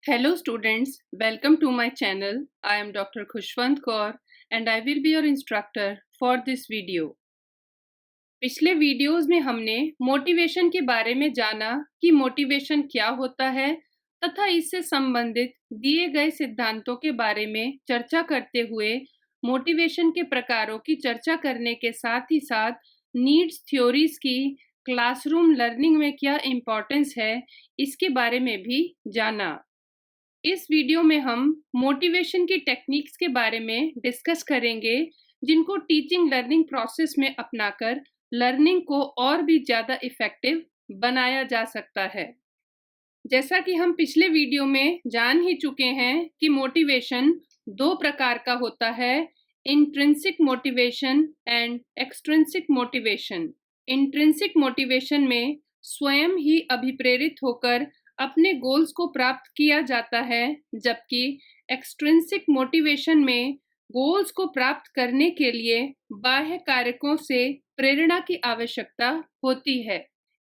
Hello students, welcome to my channel. I am Dr. Khushwant Kaur and I will be your instructor for this video. पिछले videos में हमने motivation के बारे में जाना कि मोटिवेशन क्या होता है तथा इससे संबंधित दिए गए सिद्धांतों के बारे में चर्चा करते हुए मोटिवेशन के प्रकारों की चर्चा करने के साथ ही साथ नीड्स थ्योरीज की क्लासरूम लर्निंग में क्या इम्पोर्टेंस है इसके बारे में भी जाना। इस वीडियो में हम मोटिवेशन की टेक्निक्स के बारे में डिस्कस करेंगे जिनको टीचिंग लर्निंग प्रोसेस में अपनाकर लर्निंग को और भी ज़्यादा इफ़ेक्टिव बनाया जा सकता है। जैसा कि हम पिछले वीडियो में जान ही चुके हैं कि मोटिवेशन दो प्रकार का होता है, intrinsic motivation and extrinsic motivation. Intrinsic motivation में स्वयं ही अभिप्रेरित होकर अपने गोल्स को प्राप्त किया जाता है, जबकि एक्सट्रिंसिक मोटिवेशन में गोल्स को प्राप्त करने के लिए बाह्य कारकों से प्रेरणा की आवश्यकता होती है।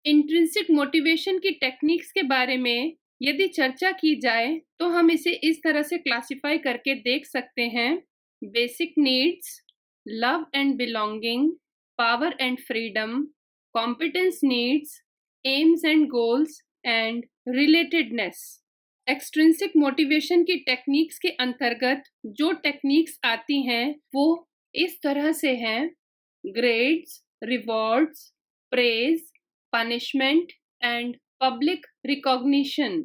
इंट्रिंसिक मोटिवेशन की टेक्निक्स के बारे में यदि चर्चा की जाए तो हम इसे इस तरह से क्लासिफाई करके देख सकते हैं: basic needs, love and belonging, power and freedom, competence needs, AIIMS and goals and relatedness. Extrinsic motivation की टेक्निक्स के अंतर्गत जो टेक्निक्स आती हैं वो इस तरह से हैं: grades, rewards, praise, punishment and public recognition.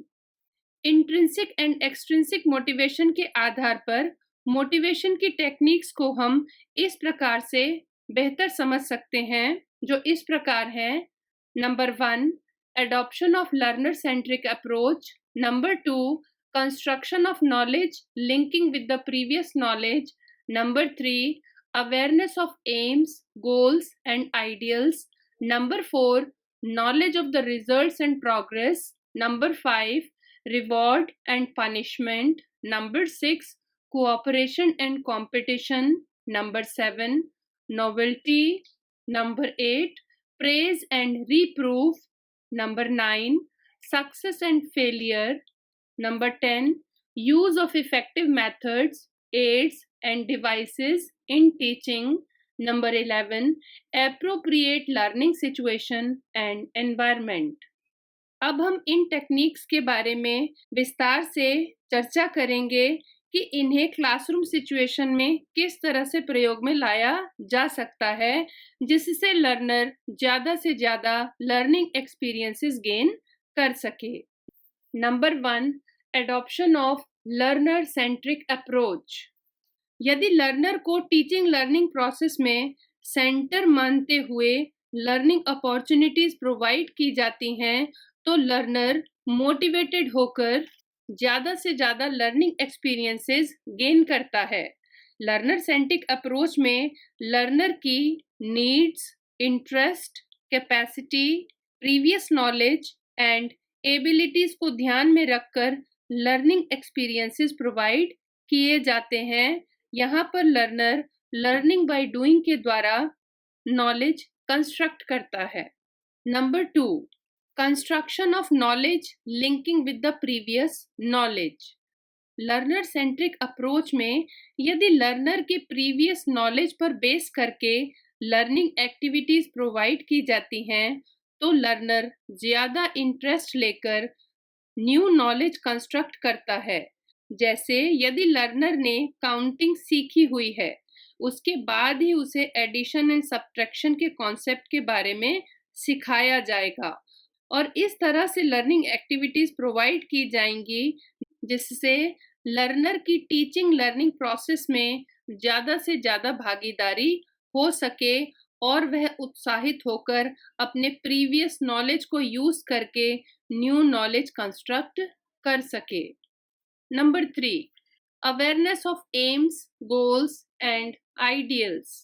Intrinsic and extrinsic motivation के आधार पर मोटिवेशन की टेक्निक्स को हम इस प्रकार से बेहतर समझ सकते हैं, जो इस प्रकार है: number 1, adoption of learner-centric approach. Number 2, construction of knowledge linking with the previous knowledge. Number 3, awareness of aims, goals and ideals. Number 4, knowledge of the results and progress. Number 5, reward and punishment. Number 6, cooperation and competition. Number 7, novelty. Number 8, praise and reproof. Number 9, success and failure. Number 10, use of effective methods, aids and devices in teaching. Number 11, appropriate learning situation and environment. अब हम इन techniques के बारे में विस्तार से चर्चा करेंगे कि इन्हें क्लासरूम सिचुएशन में किस तरह से प्रयोग में लाया जा सकता है, जिससे लर्नर ज़्यादा से ज़्यादा लर्निंग एक्सपीरियंसेस गेन कर सके। Number 1, adoption of learner centric approach. यदि लर्नर को टीचिंग लर्निंग प्रोसेस में सेंटर मानते हुए लर्निंग अपॉर्चुनिटीज़ प्रोवाइड की जाती हैं तो लर्नर मोटिवेटेड होकर ज़्यादा से ज़्यादा लर्निंग एक्सपीरियंसेस गेन करता है। लर्नर सेंट्रिक अप्रोच में लर्नर की needs, interest, capacity, previous knowledge and abilities को ध्यान में रखकर लर्निंग एक्सपीरियंसेस प्रोवाइड किए जाते हैं। यहाँ पर लर्नर लर्निंग बाय डूइंग के द्वारा नॉलेज कंस्ट्रक्ट करता है। Number 2, construction of knowledge linking with the previous knowledge. Learner centric approach में यदि लर्नर के प्रीवियस नॉलेज पर बेस करके लर्निंग एक्टिविटीज प्रोवाइड की जाती हैं तो लर्नर ज़्यादा इंटरेस्ट लेकर न्यू नॉलेज कंस्ट्रक्ट करता है। जैसे यदि लर्नर ने काउंटिंग सीखी हुई है, उसके बाद ही उसे एडिशन एंड सब्ट्रैक्शन के कॉन्सेप्ट के बारे में सिखाया जाएगा और इस तरह से लर्निंग एक्टिविटीज़ प्रोवाइड की जाएंगी जिससे लर्नर की टीचिंग लर्निंग प्रोसेस में ज़्यादा से ज़्यादा भागीदारी हो सके और वह उत्साहित होकर अपने प्रीवियस नॉलेज को यूज़ करके न्यू नॉलेज कंस्ट्रक्ट कर सके। Number 3, awareness of AIIMS, goals and ideals.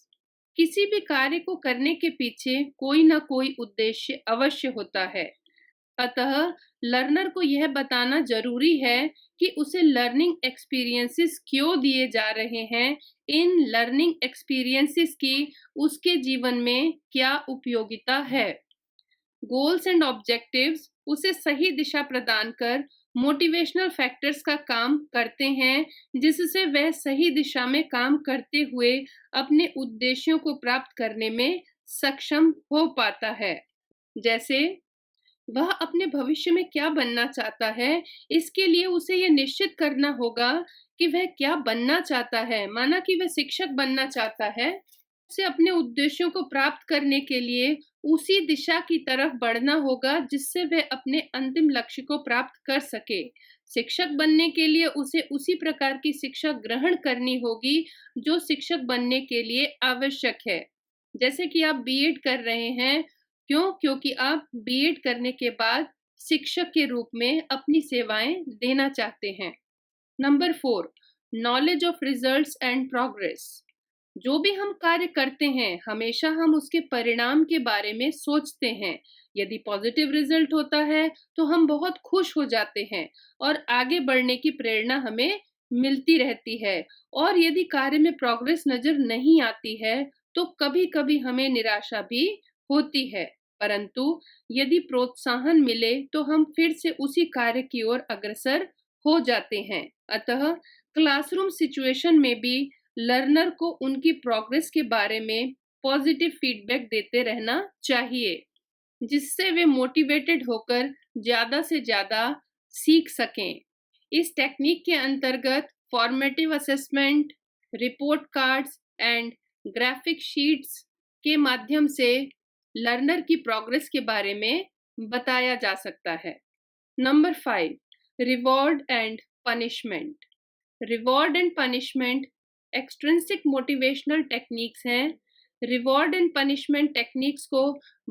किसी भी कार्य को करने के पीछे कोई ना कोई उद्देश्य अवश्य होता है, अतः लर्नर को यह बताना जरूरी है कि उसे लर्निंग एक्सपीरियंसेस क्यों दिए जा रहे हैं, इन लर्निंग एक्सपीरियंसेस की उसके जीवन में क्या उपयोगिता है। गोल्स एंड ऑब्जेक्टिव्स उसे सही दिशा प्रदान कर मोटिवेशनल फैक्टर्स का काम करते हैं, जिससे वह सही दिशा में काम करते हुए अपने उद्देश्यों को प्राप्त करने में सक्षम हो पाता है। जैसे वह अपने भविष्य में क्या बनना चाहता है, इसके लिए उसे यह निश्चित करना होगा कि वह क्या बनना चाहता है। माना कि वह शिक्षक बनना चाहता है, उसे अपने उद्देश्यों को प्राप्त करने के लिए उसी दिशा की तरफ बढ़ना होगा जिससे वह अपने अंतिम लक्ष्य को प्राप्त कर सके। शिक्षक बनने के लिए उसे उसी प्रकार की शिक्षा ग्रहण करनी होगी जो शिक्षक बनने के लिए आवश्यक है। जैसे कि आप बीएड कर रहे हैं, क्यों? क्योंकि आप बीएड करने के बाद शिक्षक के रूप में अपनी सेवाएं देना चाहते हैं। Number 4, knowledge of results and progress. जो भी हम कार्य करते हैं, हमेशा हम उसके परिणाम के बारे में सोचते हैं। यदि पॉजिटिव रिजल्ट होता है तो हम बहुत खुश हो जाते हैं और आगे बढ़ने की प्रेरणा हमें मिलती रहती है। और यदि कार्य में प्रोग्रेस नजर नहीं आती है तो कभी-कभी हमें निराशा भी होती है। परंतु यदि प्रोत्साहन मिले तो हम फिर से उसी कार्य की ओर अग्रसर हो जाते हैं। अतः क्लासरूम सिचुएशन में भी लर्नर को उनकी प्रोग्रेस के बारे में पॉजिटिव फीडबैक देते रहना चाहिए, जिससे वे मोटिवेटेड होकर ज़्यादा से ज़्यादा सीख सकें। इस टेक्निक के अंतर्गत formative assessment, report cards and graphic sheets के माध्यम से लर्नर की प्रोग्रेस के बारे में बताया जा सकता है। Number 5, reward and punishment. Reward and punishment extrinsic motivational techniques हैं। रिवॉर्ड एंड पनिशमेंट टेक्निक्स को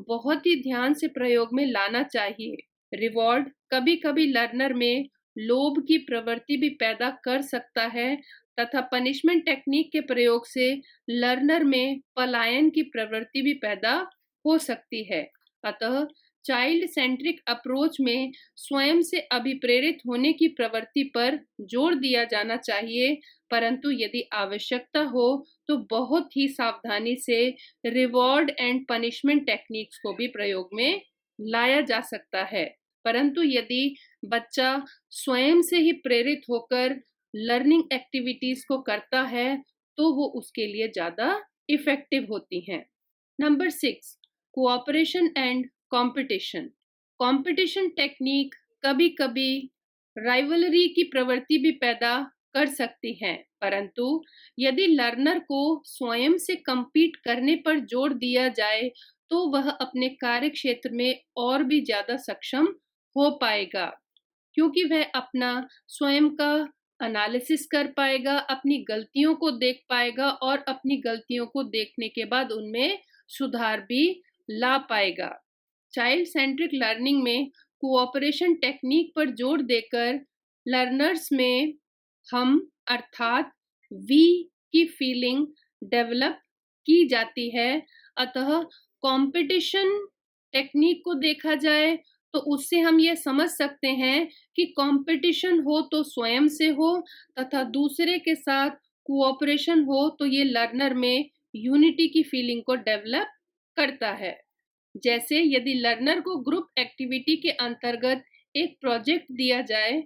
बहुत ही ध्यान से प्रयोग में लाना चाहिए। रिवॉर्ड कभी-कभी लर्नर में लोभ की प्रवृत्ति भी पैदा कर सकता है तथा पनिशमेंट टेक्निक के प्रयोग से लर्नर में पलायन की प्रवृत्ति भी पैदा हो सकती है। अतः चाइल्ड सेंट्रिक अप्रोच में स्वयं से अभिप्रेरित होने की प्रवृत्ति पर जोर दिया जाना चाहिए, परंतु यदि आवश्यकता हो तो बहुत ही सावधानी से रिवॉर्ड एंड पनिशमेंट टेक्निक्स को भी प्रयोग में लाया जा सकता है। परंतु यदि बच्चा स्वयं से ही प्रेरित होकर लर्निंग एक्टिविटीज को करता है तो वो उसके लिए ज़्यादा इफेक्टिव होती हैं। Number 6, cooperation and competition. Competition technique कभी-कभी राइवलरी की प्रवृत्ति भी पैदा कर सकती हैं, परंतु यदि लर्नर को स्वयं से compete करने पर जोर दिया जाए तो वह अपने कार्य क्षेत्र में और भी ज़्यादा सक्षम हो पाएगा, क्योंकि वह अपना स्वयं का एनालिसिस कर पाएगा, अपनी गलतियों को देख पाएगा और अपनी गलतियों को देखने के बाद उनमें सुधार भी ला पाएगा। चाइल्ड सेंट्रिक लर्निंग में कोऑपरेशन टेक्निक पर जोर देकर लर्नर्स में हम अर्थात वी की फीलिंग डेवलप की जाती है। अतः कंपटीशन टेक्निक को देखा जाए तो उससे हम ये समझ सकते हैं कि कंपटीशन हो तो स्वयं से हो तथा दूसरे के साथ कोऑपरेशन हो तो ये लर्नर में यूनिटी की फीलिंग को डेवलप करता है। जैसे यदि लर्नर को ग्रुप एक्टिविटी के अंतर्गत एक प्रोजेक्ट दिया जाए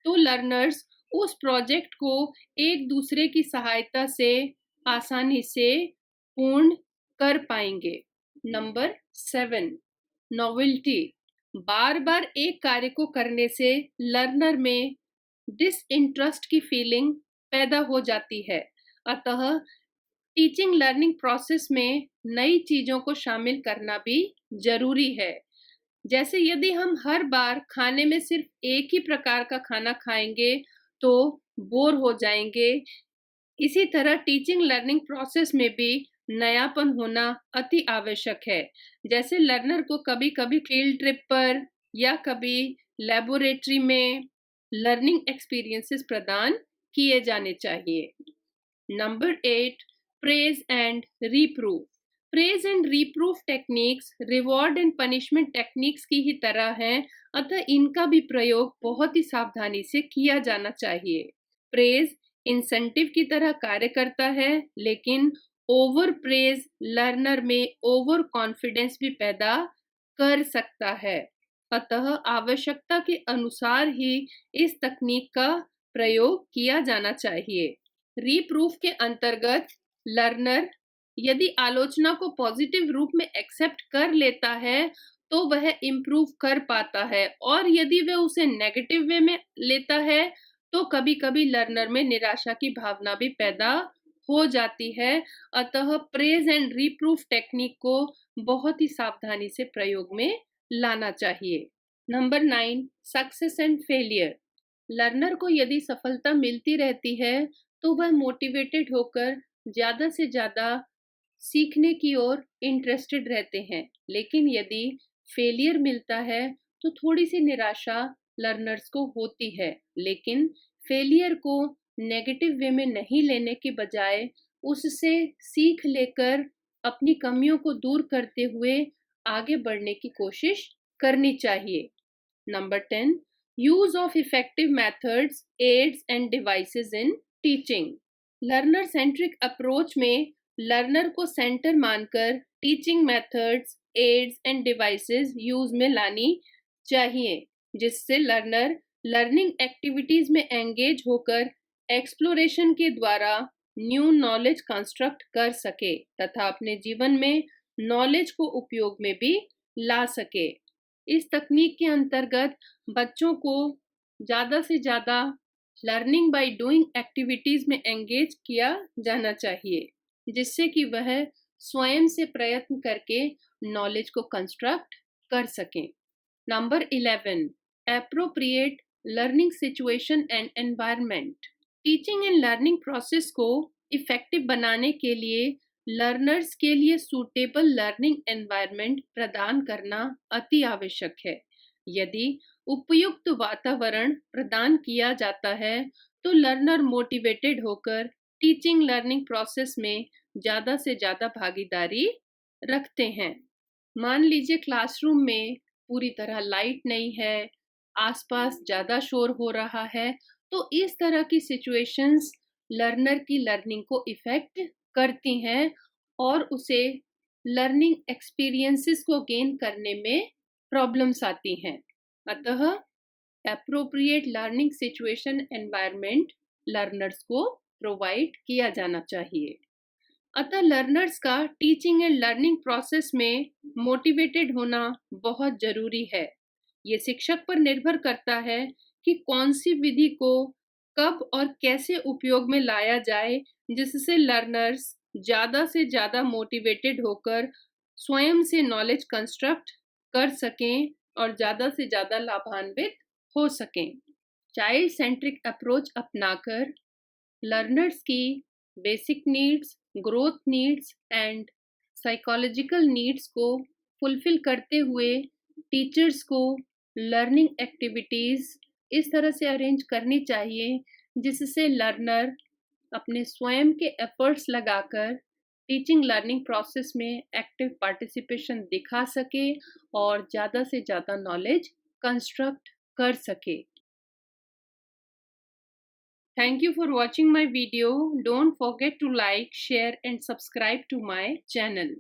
तो लर्नर्स उस प्रोजेक्ट को एक दूसरे की सहायता से आसानी से पूर्ण कर पाएंगे। Number 7, novelty. बार बार एक कार्य को करने से लर्नर में डिसइंटरेस्ट की फीलिंग पैदा हो जाती है। अतः टीचिंग लर्निंग प्रोसेस में नई चीज़ों को शामिल करना भी जरूरी है। जैसे यदि हम हर बार खाने में सिर्फ एक ही प्रकार का खाना खाएंगे तो बोर हो जाएंगे। इसी तरह टीचिंग लर्निंग प्रोसेस में भी नयापन होना अति आवश्यक है। जैसे लर्नर को कभी-कभी फील्ड ट्रिप पर या कभी लेबोरेटरी में लर्निंग एक्सपीरियंसेस प्रदान किए जाने चाहिए। Number 8, praise and reproof. Praise and reproof techniques reward and punishment techniques की ही तरह हैं, अतः इनका भी प्रयोग बहुत ही सावधानी से किया जाना चाहिए। प्रेज इंसेंटिव की तरह कार्य करता है, लेकिन ओवर प्रेज लर्नर में ओवर कॉन्फिडेंस भी पैदा कर सकता है। अतः आवश्यकता के अनुसार ही इस तकनीक का प्रयोग किया जाना चाहिए। रीप्रूफ के अंतर्गत लर्नर यदि आलोचना को पॉजिटिव रूप में एक्सेप्ट कर लेता है तो वह इम्प्रूव कर पाता है, और यदि वह उसे नेगेटिव वे में लेता है तो कभी-कभी लर्नर में निराशा की भावना भी पैदा हो जाती है। अतः प्रेज एंड रीप्रूफ टेक्निक को बहुत ही सावधानी से प्रयोग में लाना चाहिए। Number 9, success and failure. Learner को यदि सफलता मिलती रहती है तो वह मोटिवेटेड होकर ज़्यादा से ज़्यादा सीखने की ओर इंटरेस्टेड रहते हैं, लेकिन यदि फेलियर मिलता है तो थोड़ी सी निराशा लर्नर्स को होती है। लेकिन फेलियर को नेगेटिव वे में नहीं लेने के बजाय उससे सीख लेकर अपनी कमियों को दूर करते हुए आगे बढ़ने की कोशिश करनी चाहिए। Number 10, use of effective methods, aids and devices in teaching. Learner centric approach में लर्नर को सेंटर मानकर teaching methods, aids and devices use में लानी चाहिए, जिससे लर्नर लर्निंग एक्टिविटीज में एंगेज होकर एक्सप्लोरेशन के द्वारा न्यू नॉलेज कंस्ट्रक्ट कर सके तथा अपने जीवन में नॉलेज को उपयोग में भी ला सके। इस तकनीक के अंतर्गत बच्चों को ज़्यादा से ज़्यादा लर्निंग बाय डूइंग एक्टिविटीज़ में एंगेज किया जाना चाहिए, जिससे कि वह स्वयं से प्रयत्न करके नॉलेज को कंस्ट्रक्ट कर सकें। Number 11, appropriate learning situation and environment. Teaching and learning process को इफेक्टिव बनाने के लिए लर्नर्स के लिए सूटेबल लर्निंग एनवायरनमेंट प्रदान करना अति आवश्यक है। यदि उपयुक्त वातावरण प्रदान किया जाता है तो लर्नर मोटिवेटेड होकर टीचिंग लर्निंग प्रोसेस में ज़्यादा से ज़्यादा भागीदारी रखते हैं। मान लीजिए क्लासरूम में पूरी तरह लाइट नहीं है, आसपास ज़्यादा शोर हो रहा है, तो इस तरह की सिचुएशंस लर्नर की लर्निंग को इफ़ेक्ट करती हैं और उसे लर्निंग एक्सपीरियंसेस को गेन करने में प्रॉब्लम्स आती हैं। अतः appropriate learning situation environment learners को प्रोवाइड किया जाना चाहिए। अतः लर्नर्स का टीचिंग एंड लर्निंग प्रोसेस में मोटिवेटेड होना बहुत ज़रूरी है। ये शिक्षक पर निर्भर करता है कि कौन सी विधि को कब और कैसे उपयोग में लाया जाए, जिससे लर्नर्स ज़्यादा से ज़्यादा मोटिवेटेड होकर स्वयं से नॉलेज कंस्ट्रक्ट कर सकें और ज़्यादा से ज़्यादा लाभान्वित हो सकें। चाइल्ड सेंट्रिक अप्रोच अपनाकर लर्नर्स की basic needs, growth needs and psychological needs को फुलफिल करते हुए टीचर्स को लर्निंग एक्टिविटीज़ इस तरह से अरेंज करनी चाहिए जिससे लर्नर अपने स्वयं के एफर्ट्स लगाकर टीचिंग लर्निंग प्रोसेस में एक्टिव पार्टिसिपेशन दिखा सके और ज़्यादा से ज़्यादा नॉलेज कंस्ट्रक्ट कर सके। Thank you for watching my video. Don't forget to like, share and subscribe to my channel.